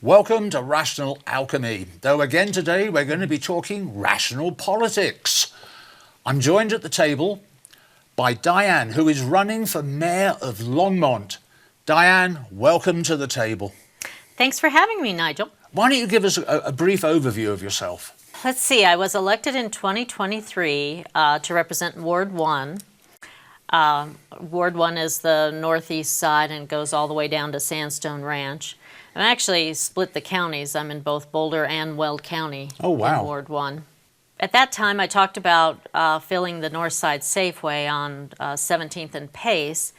Welcome to Rational Alchemy, though again today we're going to be talking rational politics. I'm joined at the table by Diane, who is running for Mayor of Longmont. Diane, welcome to the table. Thanks for having me, Nigel. Why don't you give us a brief overview of yourself? Let's see, I was elected in 2023 to represent Ward 1. Ward 1 is the northeast side and goes all the way down to Sandstone Ranch. I actually split the counties. I'm in both Boulder and Weld County. Oh, wow. In Ward 1. At that time, I talked about filling the north side Safeway on 17th and Pace.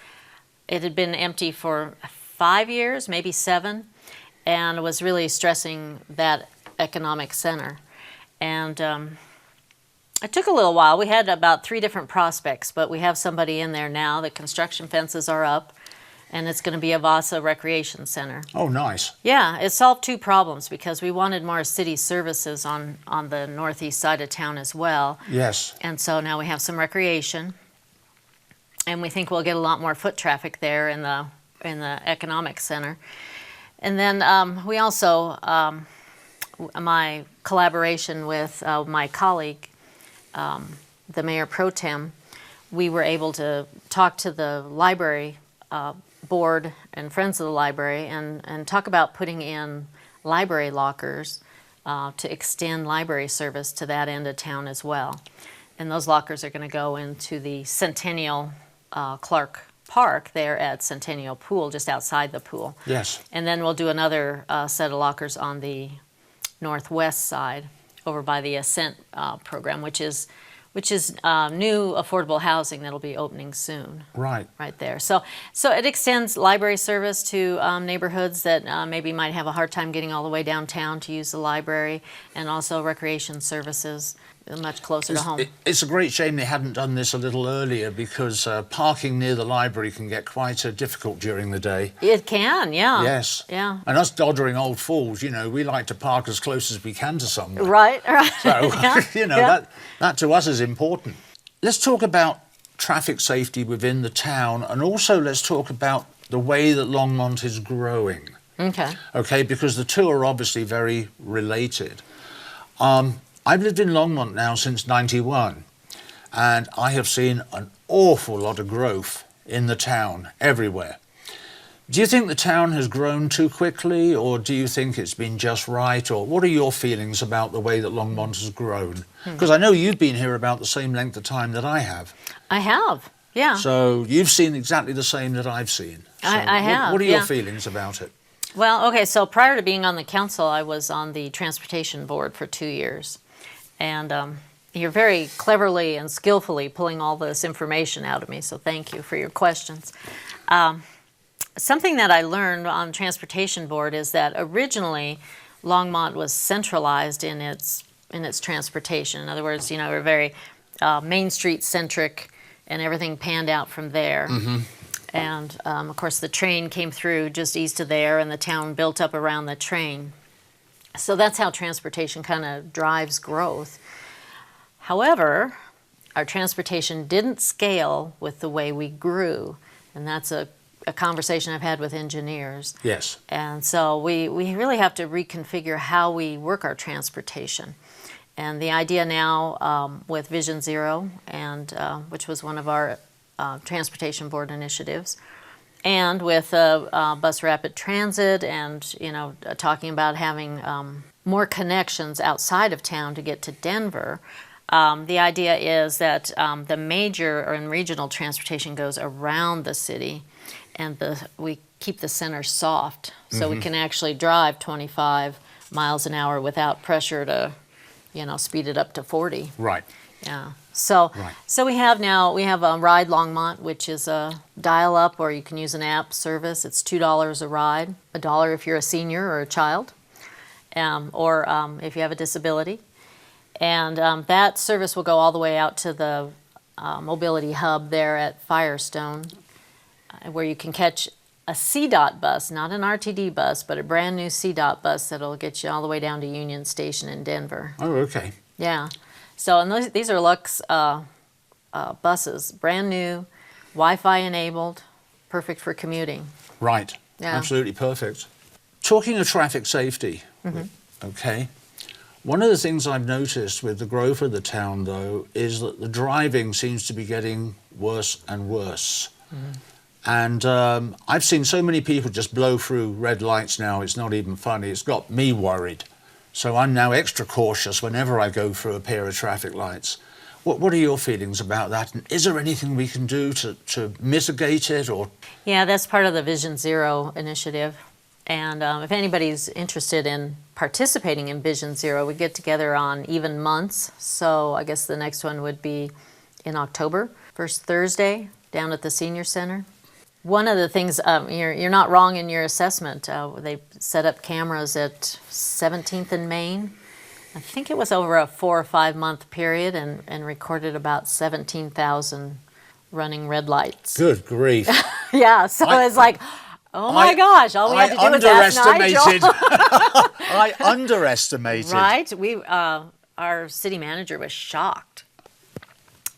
It had been empty for 5 years, maybe 7, and was really stressing that economic center. And it took a little while. We had about 3 different prospects, but we have somebody in there now. The construction fences are up, and it's going to be a Vasa Recreation Center. Oh, nice. Yeah, it solved 2 problems because we wanted more city services on the northeast side of town as well. Yes. And so now we have some recreation, and we think we'll get a lot more foot traffic there in the economic center. And then we also, my collaboration with my colleague, the Mayor Pro Tem, we were able to talk to the library board and Friends of the Library and talk about putting in library lockers to extend library service to that end of town as well. And those lockers are going to go into the Centennial Clark Park there at Centennial Pool, just outside the pool. Yes. And then we'll do another set of lockers on the northwest side over by the Ascent program, which is new affordable housing that'll be opening soon. Right. Right there. So it extends library service to neighborhoods that maybe might have a hard time getting all the way downtown to use the library, and also recreation services much closer to home. It's a great shame they hadn't done this a little earlier, because parking near the library can get quite difficult during the day. It can, yeah. Yes. Yeah. And us doddering old fools, you know, we like to park as close as we can to somewhere. Right. So, Yeah. you know, Yeah. that to us is important. Let's talk about traffic safety within the town, and also let's talk about the way that Longmont is growing. Okay. Okay, because the two are obviously very related. I've lived in Longmont now since '91, and I have seen an awful lot of growth in the town everywhere. Do you think the town has grown too quickly, or do you think it's been just right, or what are your feelings about the way that Longmont has grown? Because I know you've been here about the same length of time that I have. I have, yeah. So you've seen exactly the same that I've seen. So I have, What are your yeah. feelings about it? Well, okay, so prior to being on the council, I was on the transportation board for 2 years. And you're very cleverly and skillfully pulling all this information out of me, so thank you for your questions. Something that I learned on the transportation board is that originally Longmont was centralized in its transportation. In other words, you know, we're very Main Street centric, and everything panned out from there. Mm-hmm. And of course the train came through just east of there, and the town built up around the train. So that's how transportation kind of drives growth. However, our transportation didn't scale with the way we grew, and that's a conversation I've had with engineers. Yes. And so we really have to reconfigure how we work our transportation. And the idea now with Vision Zero, and which was one of our transportation board initiatives, and with Bus Rapid Transit, and you know, talking about having more connections outside of town to get to Denver. The idea is that the major and regional transportation goes around the city, and we keep the center soft, so we can actually drive 25 miles an hour without pressure to, you know, speed it up to 40. Right. Yeah. So we have Ride Longmont, which is a dial-up, or you can use an app service. It's $2 a ride, $1 if you're a senior or a child, or if you have a disability. And that service will go all the way out to the mobility hub there at Firestone, where you can catch a CDOT bus, not an RTD bus, but a brand new CDOT bus that'll get you all the way down to Union Station in Denver. Oh, okay. Yeah. So, and these are Lux buses, brand new, Wi-Fi enabled, perfect for commuting. Right. Yeah. Absolutely perfect. Talking of traffic safety, okay, one of the things I've noticed with the growth of the town, though, is that the driving seems to be getting worse and worse. And I've seen so many people just blow through red lights now, it's not even funny. It's got me worried. So I'm now extra cautious whenever I go through a pair of traffic lights. What are your feelings about that? And is there anything we can do to mitigate it? Or Yeah, that's part of the Vision Zero initiative. And if anybody's interested in participating in Vision Zero, we get together on even months. So I guess the next one would be in October, first Thursday, down at the Senior Center. One of the things, you're not wrong in your assessment. They set up cameras at 17th and Main. I think it was over a 4 or 5 month period and recorded about 17,000 running red lights. good grief. Yeah, so it's like, oh my gosh, all we had to do was ask Nigel. I underestimated. Right? Our city manager was shocked.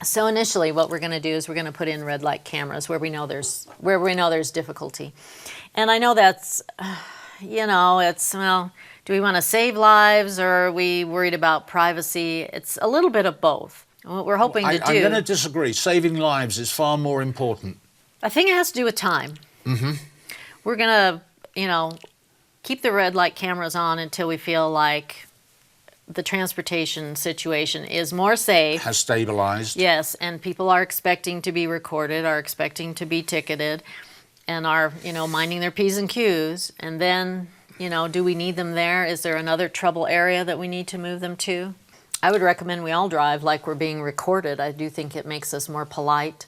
So initially, what we're going to do is we're going to put in red light cameras where we know there's difficulty, and I know that's, it's do we want to save lives or are we worried about privacy? It's a little bit of both. What we're hoping to do. I'm going to disagree. Saving lives is far more important. I think it has to do with time. We're going to, keep the red light cameras on until we feel like the transportation situation is more safe. Has stabilized. Yes, and people are expecting to be recorded, are expecting to be ticketed, and are, minding their P's and Q's. And then, do we need them there? Is there another trouble area that we need to move them to? I would recommend we all drive like we're being recorded. I do think it makes us more polite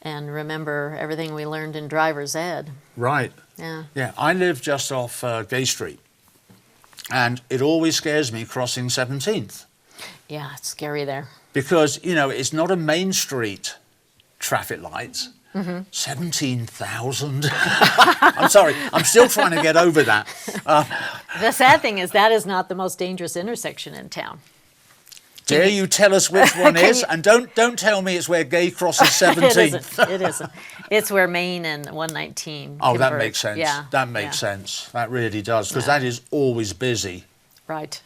and remember everything we learned in driver's ed. Right. Yeah. Yeah, I live just off Gay Street. And it always scares me crossing 17th. Yeah, it's scary there. Because, it's not a main street traffic lights. 17,000. I'm sorry, I'm still trying to get over that. The sad thing is that is not the most dangerous intersection in town. Dare you tell us which one is? And don't tell me it's where Gay crosses 17th. It isn't. It's where Main and 119 Oh, that converge. makes sense. Yeah. That makes sense. That really does, because that is always busy. Right.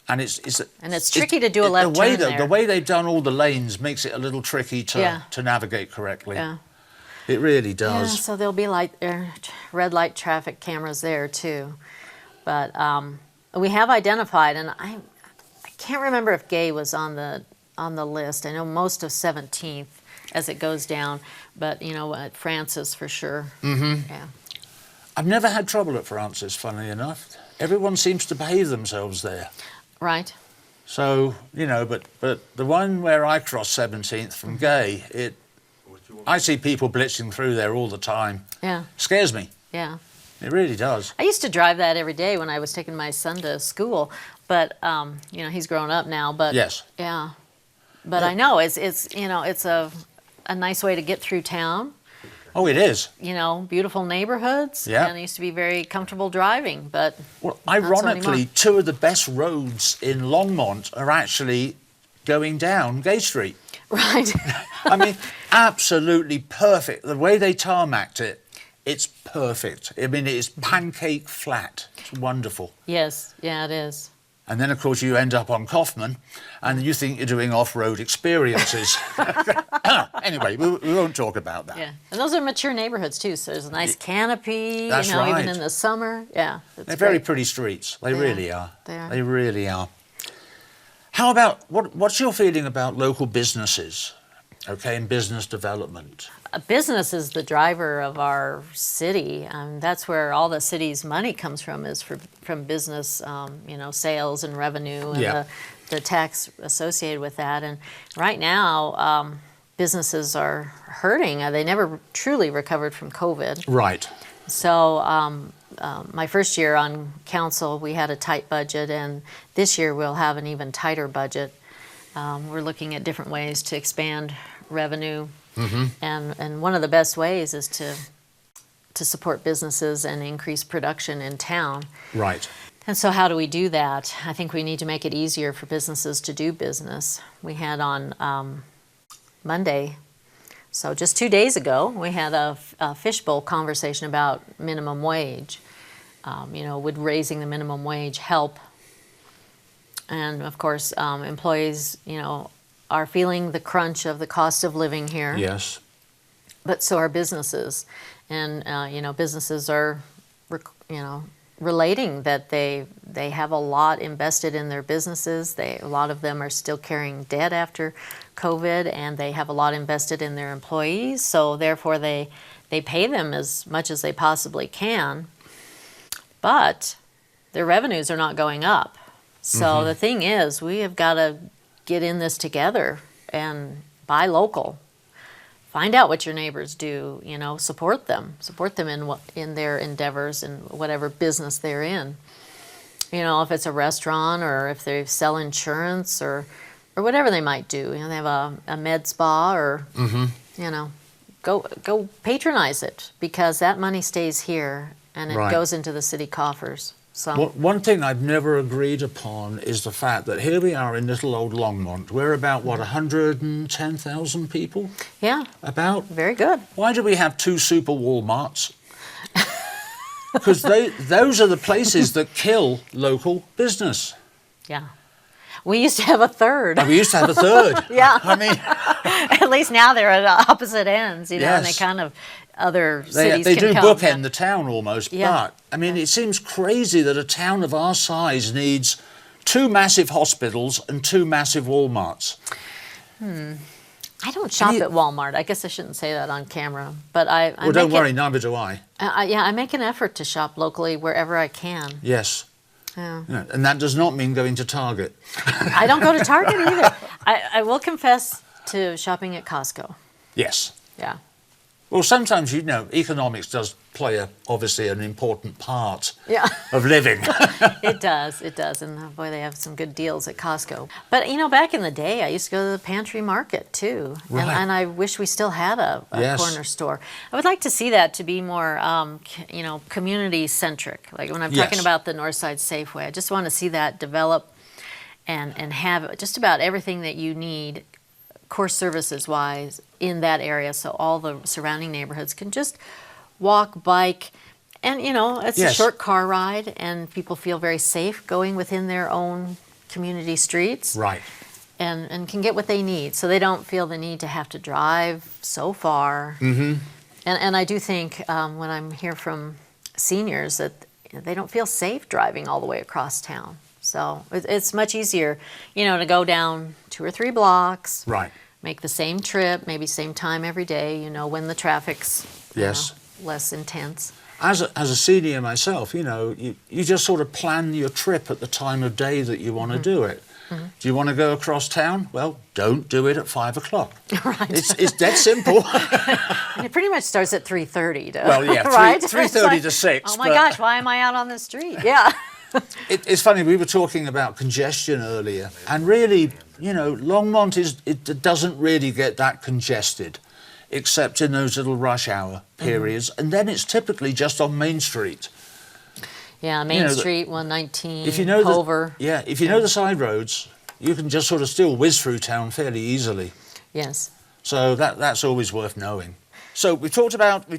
And it's tricky to do a left turn there. The way they've done all the lanes makes it a little tricky to navigate correctly. Yeah. It really does. Yeah, so there'll be red light traffic cameras there too. But we have identified, and I can't remember if Gay was on the list. I know most of 17th as it goes down, but at Francis for sure. Yeah. I've never had trouble at Francis, funnily enough. Everyone seems to behave themselves there. Right. So, but the one where I cross 17th from Gay, I see people blitzing through there all the time. Yeah. Scares me. Yeah. It really does. I used to drive that every day when I was taking my son to school, but he's grown up now. But yes. Yeah. But I know it's a nice way to get through town. Oh, it is. Beautiful neighborhoods. Yeah. And it used to be very comfortable driving, but well, not so ironically, anymore. two of the best roads in Longmont are actually going down Gay Street. Right. I mean, absolutely perfect. The way they tarmacked it, it's perfect. I mean, it's pancake flat. It's wonderful. Yes. Yeah, it is. And then, of course, you end up on Kaufman, and you think you're doing off-road experiences. Anyway, we won't talk about that. Yeah, and those are mature neighborhoods too. So there's a nice canopy. That's even right. in the summer. Yeah, They're very pretty streets. They really are. They are. They really are. How about what's your feeling about local businesses? Okay, and business development. Business is the driver of our city. That's where all the city's money comes from, is from business, sales and revenue and the tax associated with that. And right now, businesses are hurting. They never truly recovered from COVID. Right. So my first year on council, we had a tight budget, and this year we'll have an even tighter budget. We're looking at different ways to expand revenue. And one of the best ways is to support businesses and increase production in town. Right. And so how do we do that? I think we need to make it easier for businesses to do business. We had on Monday, so just 2 days ago, we had a fishbowl conversation about minimum wage. would raising the minimum wage help? And of course, employees, are feeling the crunch of the cost of living here. Yes. But so are businesses. And, businesses are, relating that they have a lot invested in their businesses. A lot of them are still carrying debt after COVID, and they have a lot invested in their employees. So therefore, they pay them as much as they possibly can. But their revenues are not going up. So the thing is, we have got to get in this together and buy local. Find out what your neighbors do, support them in their endeavors and whatever business they're in. If it's a restaurant or if they sell insurance or whatever they might do. They have a med spa or, go patronize it, because that money stays here and it goes into the city coffers. So one thing I've never agreed upon is the fact that here we are in little old Longmont. We're about, 110,000 people? Yeah. About? Very good. Why do we have 2 super Walmarts? Because those are the places that kill local business. Yeah. We used to have a third. We used to have a third. Yeah. I mean... At least now they're at opposite ends, Yes. and they kind of, other cities They can do come. bookend the town almost, Yeah. but, it seems crazy that a town of our size needs 2 massive hospitals and 2 massive Walmarts. I don't shop at Walmart. I guess I shouldn't say that on camera, but Well, don't worry, neither do I. I make an effort to shop locally wherever I can. Yes. Yeah. And that does not mean going to Target. I don't go to Target either. I will confess to shopping at Costco. Yes. Yeah. Well, sometimes, economics does play obviously an important part Yeah. of living. It does, and boy, they have some good deals at Costco. But back in the day, I used to go to the pantry market too, Right. and I wish we still had a Yes. corner store. I would like to see that to be more, community centric. Like when I'm talking Yes. about the Northside Safeway, I just want to see that develop and have just about everything that you need, core services wise, in that area, so all the surrounding neighborhoods can just walk, bike, and it's a Yes. short car ride, and people feel very safe going within their own community streets, Right. and can get what they need, so they don't feel the need to have to drive so far. Mm-hmm. And I do think when I'm here from seniors that they don't feel safe driving all the way across town. So it's much easier, to go down 2 or 3 blocks. Right. Make the same trip, maybe same time every day, when the traffic's Yes. less intense. As a senior myself, you just sort of plan your trip at the time of day that you want to do it. Mm-hmm. Do you want to go across town? Well, don't do it at 5 o'clock. Right. It's dead simple. And it pretty much starts at 3:30. Well, yeah, right? 3:30 to 6. Oh my gosh, why am I out on the street? Yeah. It's funny, we were talking about congestion earlier, and really, Longmont it doesn't really get that congested, except in those little rush hour periods, and then it's typically just on Main Street. Yeah, Main Street, 119, If you know Hover. if you know the side roads, you can just sort of still whiz through town fairly easily. Yes. So that's always worth knowing. So we talked about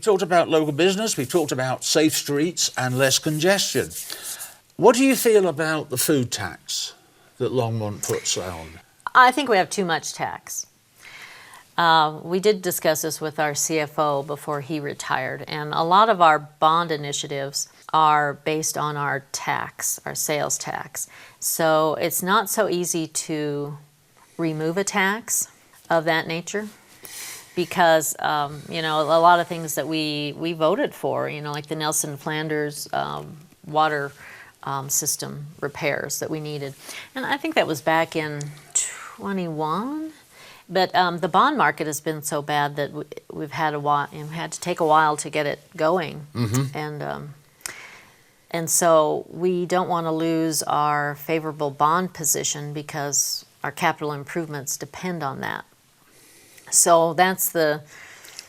local business, we've talked about safe streets and less congestion. What do you feel about the food tax that Longmont puts on? I think we have too much tax. We did discuss this with our CFO before he retired, and a lot of our bond initiatives are based on our tax, our sales tax. So it's not so easy to remove a tax of that nature, because a lot of things that we voted for, like the Nelson Flanders water system repairs that we needed, and I think that was back in 21. But the bond market has been so bad that we've had to take a while to get it going, and so we don't want to lose our favorable bond position because our capital improvements depend on that. So that's the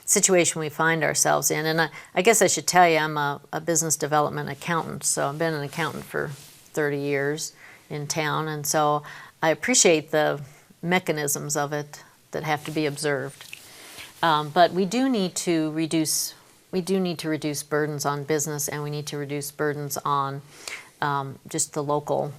situation we find ourselves in. And I guess I should tell you, I'm a business development accountant, so I've been an accountant for 30 years in town, and so I appreciate the mechanisms of it that have to be observed. But we do need to reduce we do need to reduce burdens on business, and we need to reduce burdens on just the local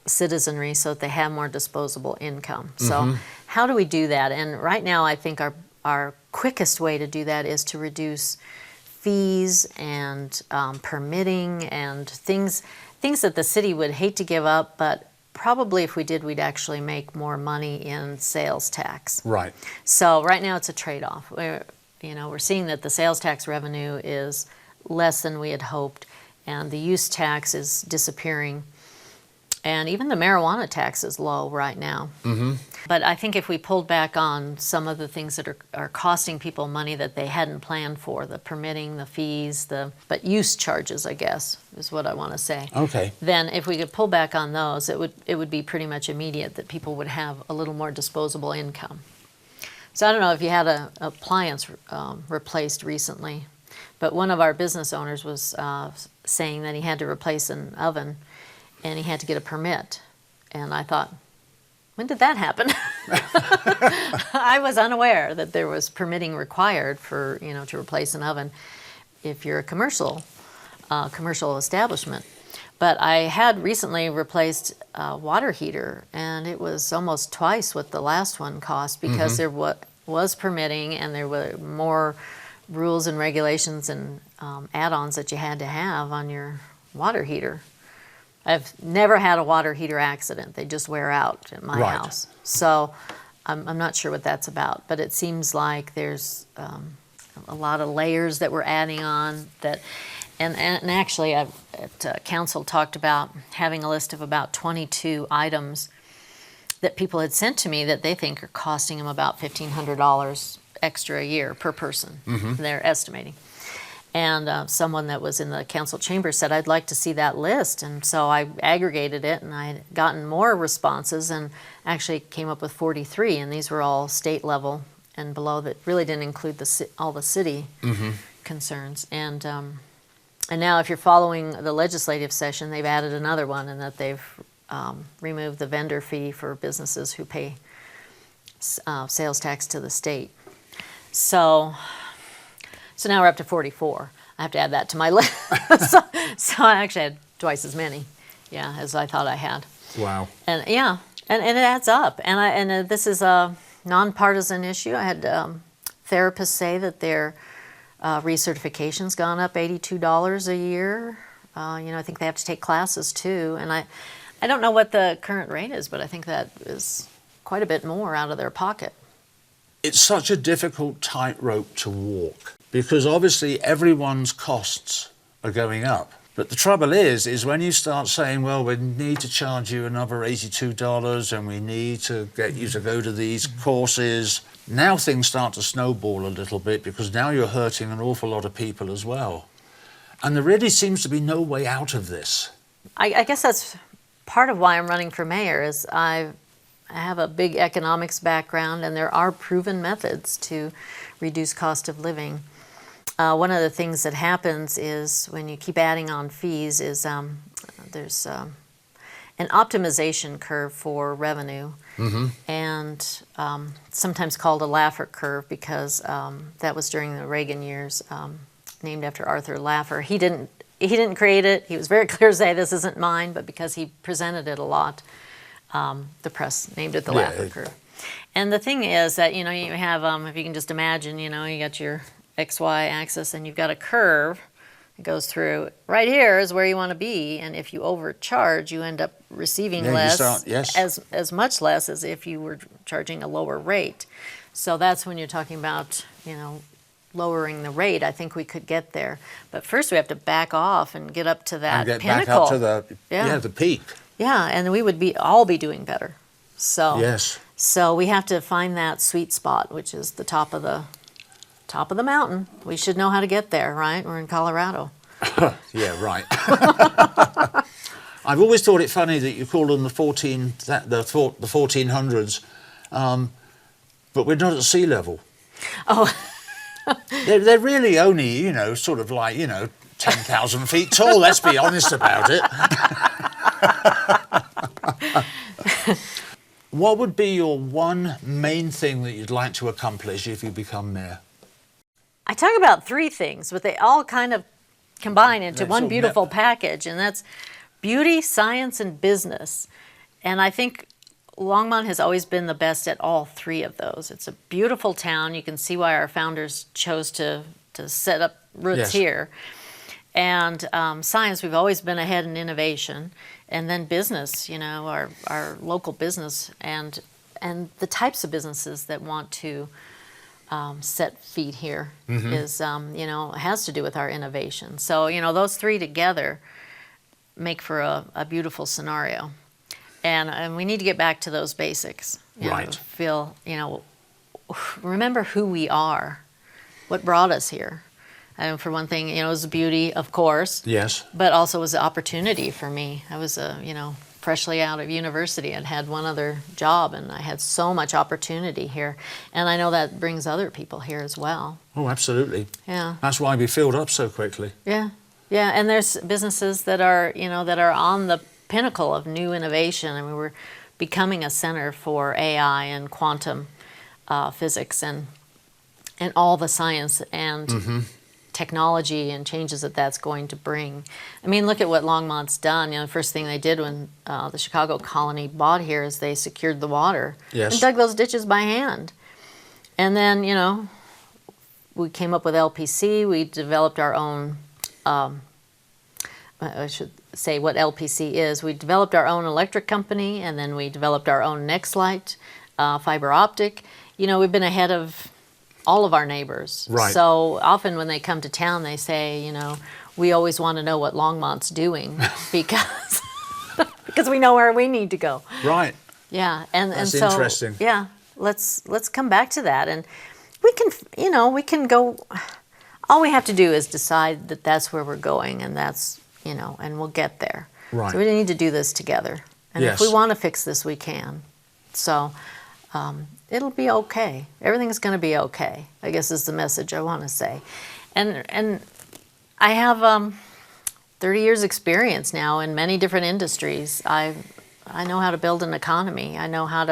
citizenry so that they have more disposable income. So how do we do that? And right now I think our quickest way to do that is to reduce fees and permitting and things that the city would hate to give up, but probably if we did, we'd actually make more money in sales tax. Right. So right now it's a trade-off. We're seeing that the sales tax revenue is less than we had hoped, and the use tax is disappearing. And even the marijuana tax is low right now. But I think if we pulled back on some of the things that are costing people money that they hadn't planned for, the permitting, the fees, but use charges, I guess, is what I want to say. Okay. Then if we could pull back on those, it would be pretty much immediate that people would have a little more disposable income. So I don't know if you had an appliance replaced recently, but one of our business owners was saying that he had to replace an oven, and he had to get a permit. And I thought, when did that happen? I was unaware that there was permitting required for, to replace an oven if you're a commercial establishment. But I had recently replaced a water heater, and it was almost twice what the last one cost because there was permitting, and there were more rules and regulations and add-ons that you had to have on your water heater. I've never had a water heater accident. They just wear out at my house. So I'm not sure what that's about, but it seems like there's a lot of layers that we're adding on that. And actually, at council talked about having a list of about 22 items that people had sent to me that they think are costing them about $1,500 extra a year per person. They're estimating. And someone that was in the council chamber said, I'd like to see that list. And so I aggregated it, and I had gotten more responses and actually came up with 43. And these were all state level and below, that really didn't include all the city concerns. And now if you're following the legislative session, they've added another one, and that they've removed the vendor fee for businesses who pay sales tax to the state. So now we're up to 44. I have to add that to my list. so I actually had twice as many, as I thought I had. Wow. And and it adds up. And this is a nonpartisan issue. I had therapists say that their recertification's gone up $82 a year. I think they have to take classes too. And I don't know what the current rate is, but I think that is quite a bit more out of their pocket. It's such a difficult tightrope to walk, because obviously everyone's costs are going up. But the trouble is when you start saying, well, we need to charge you another $82 and we need to get you to go to these courses, now things start to snowball a little bit, because now you're hurting an awful lot of people as well. And there really seems to be no way out of this. I guess that's part of why I'm running for mayor, is I have a big economics background, and there are proven methods to reduce cost of living. One of the things that happens is when you keep adding on fees is there's an optimization curve for revenue, and sometimes called a Laffer curve, because that was during the Reagan years, named after Arthur Laffer. He didn't create it. He was very clear to say, this isn't mine, but because he presented it a lot, the press named it the Laffer curve. And the thing is that, you have, if you can just imagine, you got your XY axis, and you've got a curve that goes through. Right here is where you want to be, and if you overcharge, you end up receiving less, as much less as if you were charging a lower rate. So that's when you're talking about, lowering the rate. I think we could get there, but first we have to back off and get up to that pinnacle. Back up to the peak. Yeah, and we would all be doing better. So so we have to find that sweet spot, which is the top of the mountain. We should know how to get there, right? We're in Colorado. Yeah, right. I've always thought it funny that you call them the 1400s, but we're not at sea level. Oh. They're really only, sort of like, 10,000 feet tall. Let's be honest about it. What would be your one main thing that you'd like to accomplish if you become mayor? I talk about three things, but they all kind of combine into That's one all beautiful met. package, and that's beauty, science, and business. And I think Longmont has always been the best at all three of those. It's a beautiful town. You can see why our founders chose to set up roots Yes. here. And science, we've always been ahead in innovation. And then business, our local business and the types of businesses that want to set feet here is, has to do with our innovation. So, those three together make for a beautiful scenario. And we need to get back to those basics. Right. Remember who we are, what brought us here. And for one thing, it was beauty, of course. Yes. But also it was an opportunity for me. I was, freshly out of university and had one other job, and I had so much opportunity here. And I know that brings other people here as well. Oh, absolutely. Yeah. That's why we filled up so quickly. Yeah. Yeah. And there's businesses that are, that are on the pinnacle of new innovation. I mean, we're becoming a center for AI and quantum physics and all the science and technology and changes that that's going to bring. I mean, look at what Longmont's done. The first thing they did when the Chicago colony bought here is they secured the water Yes. and dug those ditches by hand. And then, we came up with LPC. We developed our own, I should say what LPC is. We developed our own electric company, and then we developed our own Nextlight, fiber optic. We've been ahead of all of our neighbors. Right. So often when they come to town, they say, we always want to know what Longmont's doing because because we know where we need to go. Right. Yeah, and That's so interesting. yeah, let's come back to that, and we can go. All we have to do is decide that that's where we're going, and that's and we'll get there. Right. So we need to do this together, and Yes. if we want to fix this, we can. So. It'll be okay. Everything's going to be okay, I guess is the message I want to say. And I have 30 years experience now in many different industries. I know how to build an economy. I know how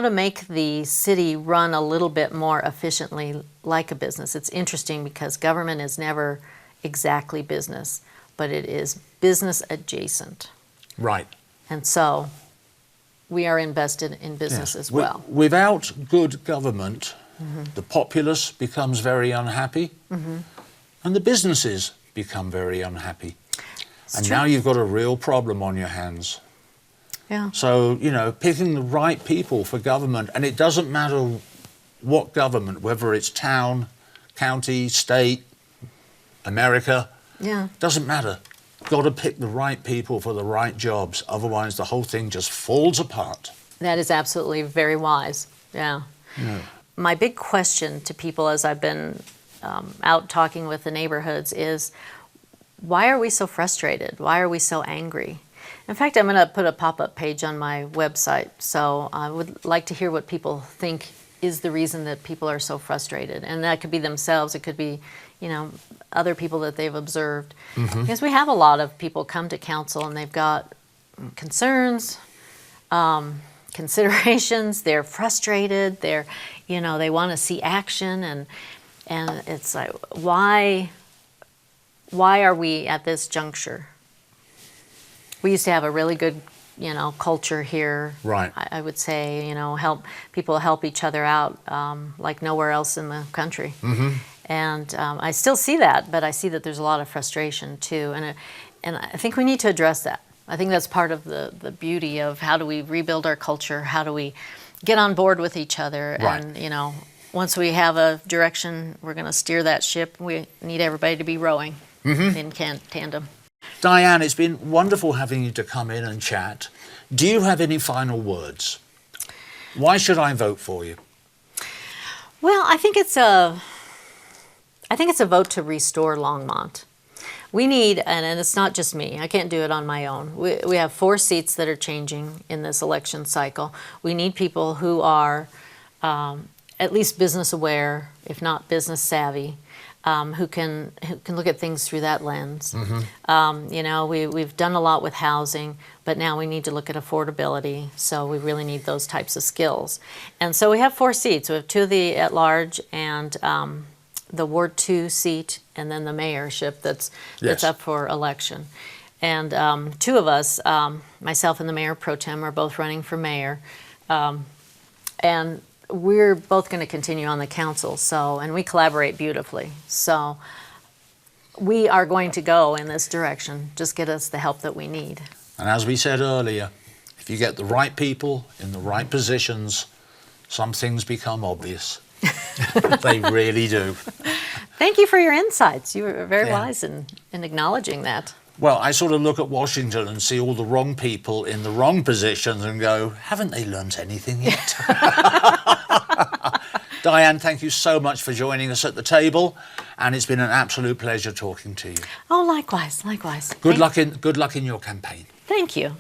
to make the city run a little bit more efficiently like a business. It's interesting because government is never exactly business, but it is business adjacent. Right. And so we are invested in business as well. Without good government, the populace becomes very unhappy, and the businesses become very unhappy. And true. now you've got a real problem on your hands. Yeah. So, picking the right people for government, and it doesn't matter what government, whether it's town, county, state, America, Yeah. doesn't matter. Got to pick the right people for the right jobs, otherwise the whole thing just falls apart. That is absolutely very wise. Yeah. My big question to people as I've been out talking with the neighborhoods is, why are we so frustrated? Why are we so angry? In fact, I'm going to put a pop-up page on my website, so I would like to hear what people think is the reason that people are so frustrated. And that could be themselves, it could be, other people that they've observed. Because we have a lot of people come to council and they've got concerns, considerations, they're frustrated, they want to see action, and it's like, why are we at this juncture? We used to have a really good, culture here. Right. I would say, help each other out like nowhere else in the country. And I still see that, but I see that there's a lot of frustration too. And I think we need to address that. I think that's part of the beauty of how do we rebuild our culture? How do we get on board with each other? Right. And, once we have a direction, we're going to steer that ship. We need everybody to be rowing in tandem. Diane, it's been wonderful having you to come in and chat. Do you have any final words? Why should I vote for you? Well, I think it's a vote to restore Longmont. We need, and it's not just me, I can't do it on my own. We have 4 seats that are changing in this election cycle. We need people who are at least business aware, if not business savvy. who can look at things through that lens. You know, we've done a lot with housing, but now we need to look at affordability. So we really need those types of skills. And so we have 4 seats. We have 2 of the at-large and the Ward 2 seat, and then the mayorship that's up for election. And 2 of us, myself and the mayor pro tem, are both running for mayor. And we're both going to continue on the council, and we collaborate beautifully. So we are going to go in this direction. Just get us the help that we need. And as we said earlier, if you get the right people in the right positions, some things become obvious. They really do. Thank you for your insights. You were very wise in acknowledging that. Well, I sort of look at Washington and see all the wrong people in the wrong positions and go, haven't they learnt anything yet? Diane, thank you so much for joining us at the table, and it's been an absolute pleasure talking to you. Oh, likewise, likewise. Good luck in your campaign. Thank you.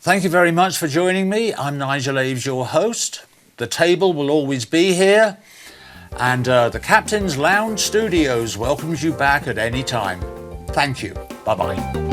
Thank you very much for joining me. I'm Nigel Aves, your host. The table will always be here, and the Captain's Lounge Studios welcomes you back at any time. Thank you. Bye-bye.